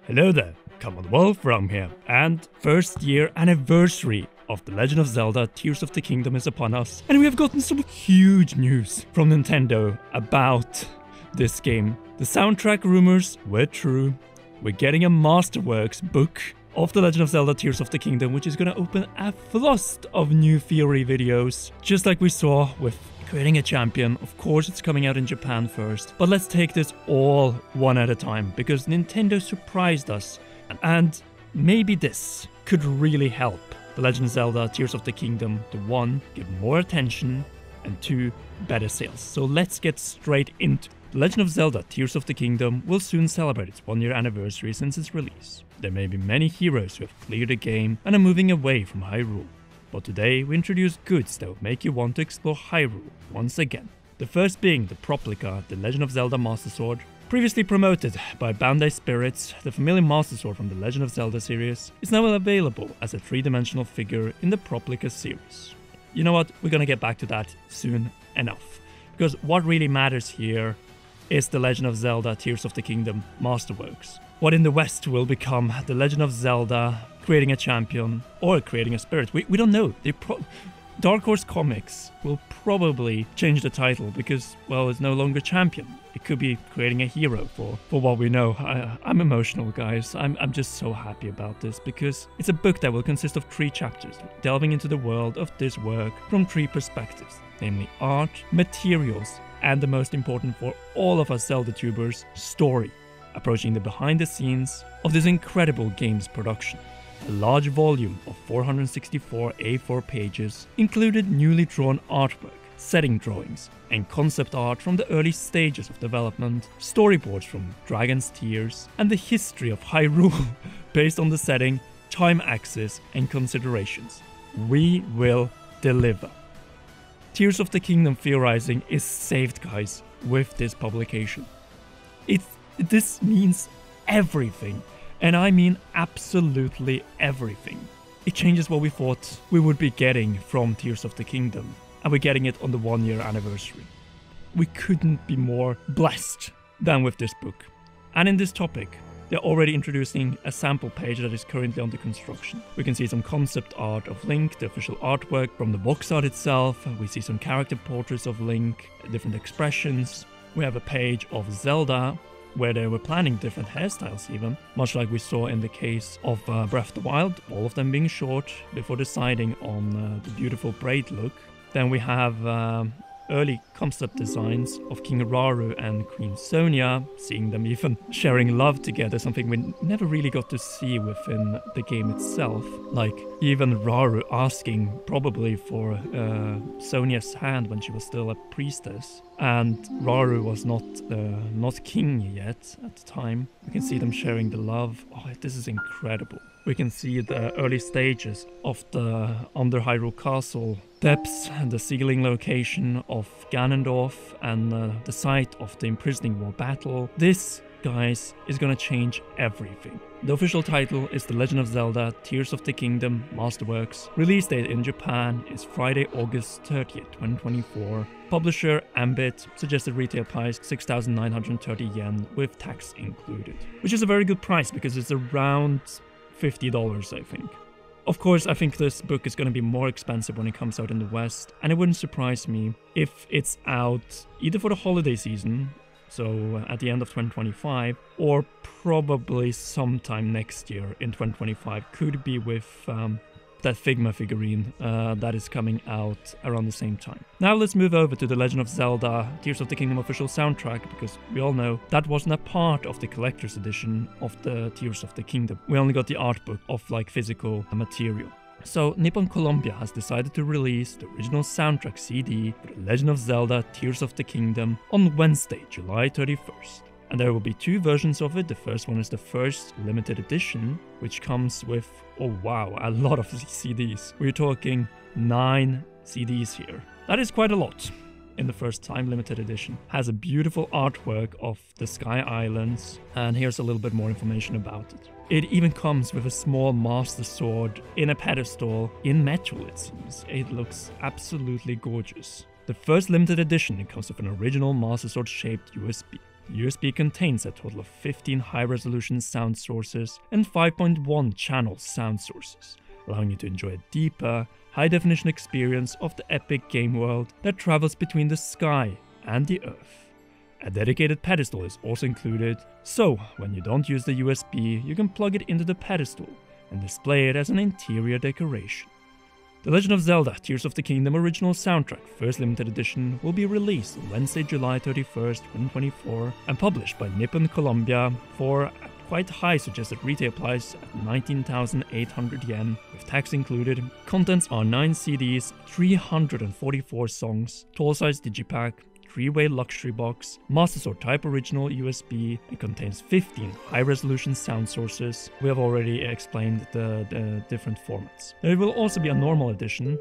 Hello there, Common Wolfram here, and first year anniversary of The Legend of Zelda Tears of the Kingdom is upon us, and we have gotten some huge news from Nintendo about this game. The soundtrack rumors were true. We're getting a Masterworks book of The Legend of Zelda Tears of the Kingdom, which is going to open a flood of new theory videos, just like we saw with Creating a Champion. Of course, it's coming out in Japan first, but let's take this all one at a time, because Nintendo surprised us, and maybe this could really help The Legend of Zelda Tears of the Kingdom to 1. Give more attention, and 2. Better sales. So let's get straight into The Legend of Zelda Tears of the Kingdom will soon celebrate its 1-year anniversary since its release. There may be many heroes who have cleared the game and are moving away from Hyrule, but today we introduce goods that will make you want to explore Hyrule once again. The first being the Proplica, The Legend of Zelda Master Sword. Previously promoted by Bandai Spirits, the familiar Master Sword from the Legend of Zelda series is now available as a 3-dimensional figure in the Proplica series. You know what, we're gonna get back to that soon enough, because what really matters here is The Legend of Zelda Tears of the Kingdom Masterworks. What in the West will become The Legend of Zelda Creating a Champion or Creating a Spirit. We don't know. Dark Horse Comics will probably change the title because, well, it's no longer Champion. It could be Creating a Hero for what we know. I'm emotional, guys. I'm just so happy about this because it's a book that will consist of 3 chapters, delving into the world of this work from 3 perspectives, namely art, materials, and the most important for all of us Zelda tubers, story, approaching the behind the scenes of this incredible game's production. A large volume of 464 A4 pages included newly drawn artwork, setting drawings, and concept art from the early stages of development, storyboards from Dragon's Tears, and the history of Hyrule based on the setting, time axis, and considerations. We will deliver. Tears of the Kingdom theorizing is saved, guys, with this publication. This means everything. And I mean absolutely everything. It changes what we thought we would be getting from Tears of the Kingdom, and we're getting it on the 1-year anniversary. We couldn't be more blessed than with this book. And in this topic, they're already introducing a sample page that is currently under construction. We can see some concept art of Link, the official artwork from the box art itself. We see some character portraits of Link, different expressions. We have a page of Zelda, where they were planning different hairstyles even, much like we saw in the case of Breath of the Wild, all of them being short before deciding on the beautiful braid look. Then we have early concept designs of King Raru and Queen Sonia, seeing them even sharing love together, something we never really got to see within the game itself. Like even Raru asking probably for Sonia's hand when she was still a priestess, and Raru was not king yet at the time. We can see them sharing the love. Oh, this is incredible. We can see the early stages of the Under Hyrule Castle depths and the ceiling location of Ganondorf and the site of the Imprisoning War battle. This, guys, is gonna change everything. The official title is The Legend of Zelda Tears of the Kingdom Masterworks. Release date in Japan is Friday, August 30th, 2024. Publisher Ambit, suggested retail price 6,930 yen with tax included, which is a very good price because it's around $50, I think. Of course, I think this book is going to be more expensive when it comes out in the West, and it wouldn't surprise me if it's out either for the holiday season, so at the end of 2025, or probably sometime next year in 2025. Could be with that Figma figurine that is coming out around the same time. Now let's move over to The Legend of Zelda Tears of the Kingdom official soundtrack, because we all know that wasn't a part of the collector's edition of the Tears of the Kingdom. We only got the art book of like physical material. So Nippon Columbia has decided to release the original soundtrack CD for The Legend of Zelda Tears of the Kingdom on Wednesday, July 31st. And there will be 2 versions of it. The first one is the first limited edition, which comes with, oh wow, a lot of CDs. We're talking 9 CDs here. That is quite a lot in the first time limited edition. Has a beautiful artwork of the Sky Islands, and here's a little bit more information about it. It even comes with a small Master Sword in a pedestal in metal, it seems. It looks absolutely gorgeous. The first limited edition, it comes with an original Master Sword shaped USB. The USB contains a total of 15 high-resolution sound sources and 5.1 channel sound sources, allowing you to enjoy a deeper, high-definition experience of the epic game world that travels between the sky and the earth. A dedicated pedestal is also included, so when you don't use the USB, you can plug it into the pedestal and display it as an interior decoration. The Legend of Zelda Tears of the Kingdom original soundtrack, first limited edition, will be released on Wednesday, July 31st, 2024, and published by Nippon Columbia for a quite high suggested retail price at 19,800 yen, with tax included. Contents are 9 CDs, 344 songs, tall-size digipack, 3-way luxury box, Master Sword Type Original USB, and contains 15 high-resolution sound sources. We have already explained the different formats. There will also be a normal edition,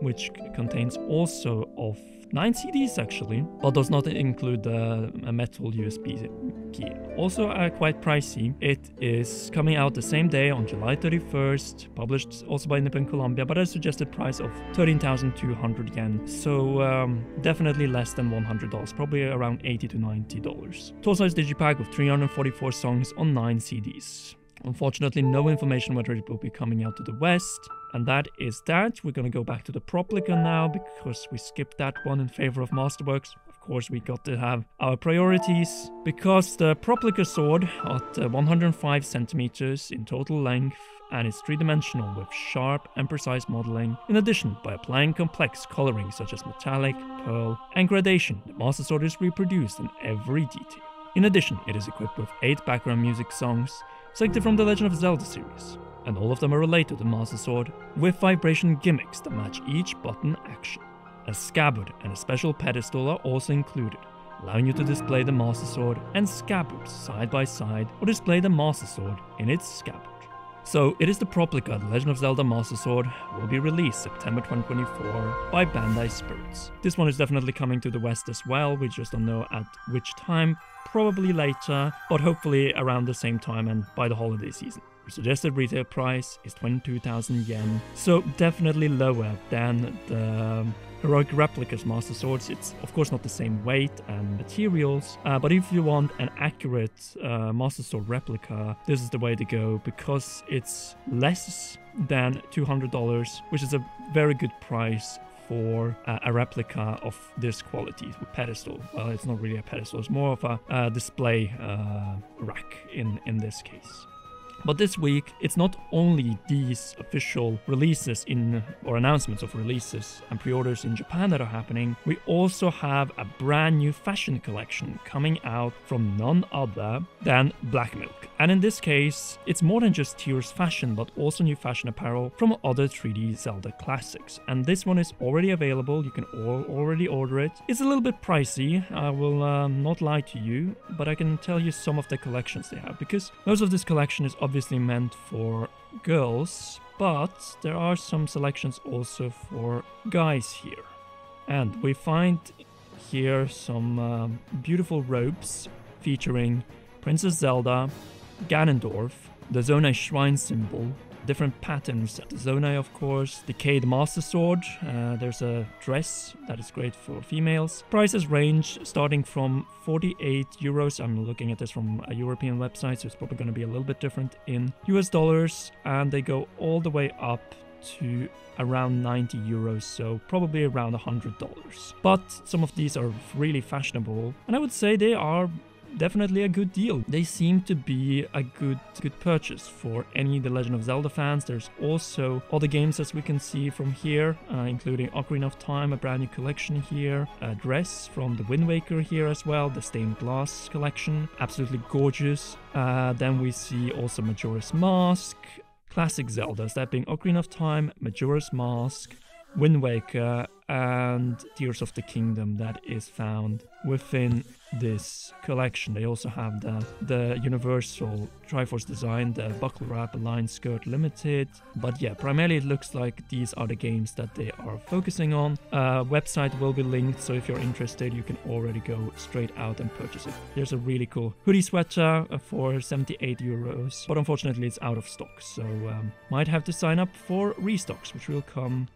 which contains also of 9 CDs actually, but does not include a metal USB key. Also quite pricey. It is coming out the same day on July 31st, published also by Nippon Columbia, but at a suggested price of 13,200 yen. So definitely less than $100, probably around $80 to $90. Tall-size digipack with 344 songs on 9 CDs. Unfortunately, no information whether it will be coming out to the West. And that is that. We're going to go back to the Proplica now because we skipped that one in favor of Masterworks. Of course, we got to have our priorities because the Proplica sword at 105 centimeters in total length and is three-dimensional with sharp and precise modeling. In addition, by applying complex coloring such as metallic, pearl, and gradation, the Master Sword is reproduced in every detail. In addition, it is equipped with 8 background music songs selected from the Legend of Zelda series, and all of them are related to Master Sword, with vibration gimmicks that match each button action. A scabbard and a special pedestal are also included, allowing you to display the Master Sword and scabbard side by side, or display the Master Sword in its scabbard. So it is the Proplica, The Legend of Zelda Master Sword, will be released September 2024 by Bandai Spirits. This one is definitely coming to the West as well, we just don't know at which time, probably later, but hopefully around the same time and by the holiday season. The suggested retail price is 22,000 yen, so definitely lower than the Heroic Replicas Master Swords. It's of course not the same weight and materials, but if you want an accurate Master Sword replica, this is the way to go because it's less than $200, which is a very good price for a replica of this quality with pedestal. Well, it's not really a pedestal, it's more of a display rack in this case. But this week, it's not only these official releases or announcements of releases and pre-orders in Japan that are happening, we also have a brand new fashion collection coming out from none other than Black Milk. And in this case, it's more than just Tears fashion, but also new fashion apparel from other 3D Zelda classics. And this one is already available, you can already order it. It's a little bit pricey, I will not lie to you, but I can tell you some of the collections they have, because most of this collection is obviously meant for girls, but there are some selections also for guys here. And we find here some beautiful robes featuring Princess Zelda, Ganondorf, the Zonai shrine symbol, different patterns. The Zonai, of course, Decayed Master Sword. There's a dress that is great for females. Prices range starting from 48 euros. I'm looking at this from a European website, so it's probably going to be a little bit different in US dollars. And they go all the way up to around 90 euros, so probably around $100. But some of these are really fashionable, and I would say they are definitely a good deal. They seem to be a good purchase for any The Legend of Zelda fans. There's also other games as we can see from here, including Ocarina of Time, a brand new collection here, a dress from the Wind Waker here as well, the Stained Glass collection, absolutely gorgeous. Then we see also Majora's Mask, classic Zeldas, that being Ocarina of Time, Majora's Mask, Wind Waker, and Tears of the Kingdom that is found within this collection. They also have the universal Triforce design, the buckle wrap, line skirt limited. But yeah, primarily it looks like these are the games that they are focusing on. Website will be linked, so if you're interested, you can already go straight out and purchase it. There's a really cool hoodie sweater for 78 euros, but unfortunately it's out of stock, so might have to sign up for restocks, which will come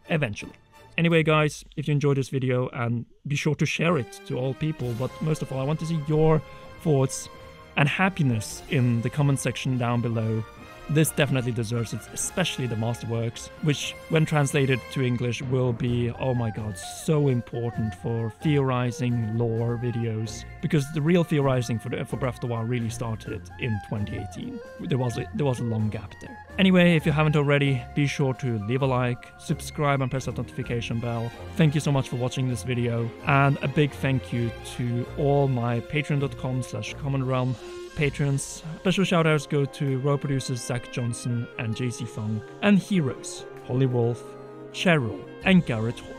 eventually. Anyway, guys, if you enjoyed this video, and be sure to share it to all people, but most of all, I want to see your thoughts and happiness in the comment section down below. This definitely deserves it, especially the masterworks, which when translated to English will be, oh my god, so important for theorizing lore videos, because the real theorizing for Breath of the Wild really started in 2018. There was a long gap there. Anyway, if you haven't already, be sure to leave a like, subscribe and press that notification bell. Thank you so much for watching this video, and a big thank you to all my patreon.com/commonrealm patrons. Special shoutouts go to row producers Zach Johnson and JC Fung, and heroes Holly Wolf, Cheryl, and Garrett Hall.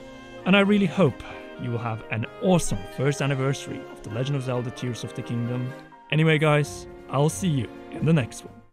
And I really hope you will have an awesome first anniversary of The Legend of Zelda Tears of the Kingdom. Anyway, guys, I'll see you in the next one.